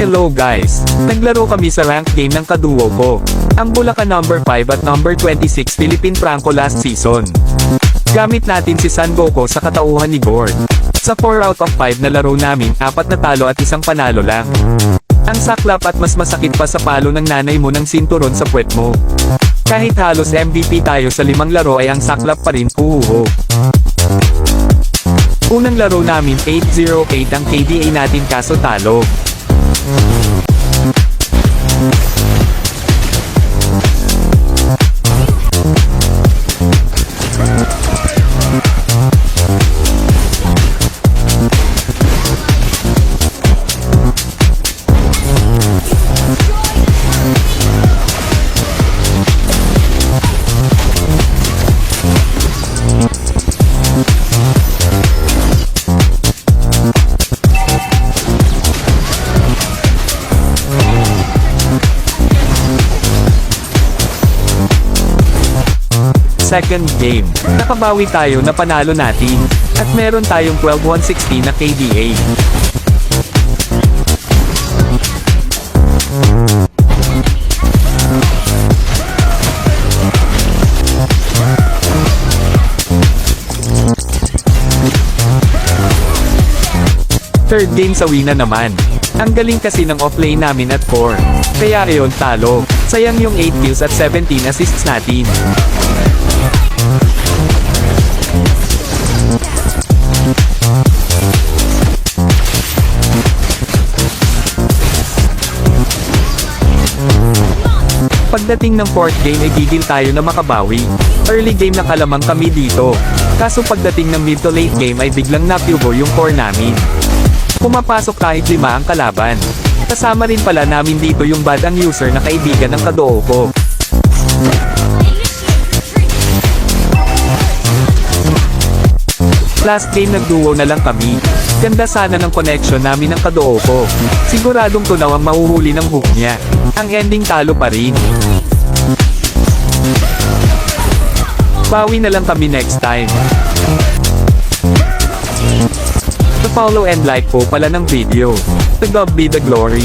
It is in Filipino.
Hello guys! Naglaro kami sa rank game ng kaduo ko. Ang Bulacan number 5 at number 26 Philippine Franco last season. Gamit natin si San Goku sa katauhan ni Gord. Sa 4 out of 5 na laro namin, 4 na talo at 1 panalo lang. Ang saklap at mas masakit pa sa palo ng nanay mo ng sinturon sa puwet mo. Kahit halos MVP tayo sa 5 laro ay ang saklap pa rin, uhuho. Unang laro namin 8-0-8 ang KDA natin kaso talo. Second game, nakabawi tayo na panalo natin, at meron tayong 12-160 na KDA. Third game sa Wina naman. Ang galing kasi ng offlane namin at core. Kaya ayon talo. Sayang yung 8 kills at 17 assists natin. Pagdating ng 4th game ay gigil tayo na makabawi. Early game na kalamang kami dito. Kaso pagdating ng mid to late game ay biglang napubo yung core namin. Pumapasok kahit 5 ang kalaban. Kasama rin pala namin dito yung bad ang user na kaibigan ng kaduo ko. Last game nagduo na lang kami. Ganda sana ng connection namin ng kaduo ko. Siguradong tunaw ang mahuhuli ng hook niya. Ang ending talo pa rin. Bawi na lang kami next time. To follow and like po pala ng video. To God be the glory.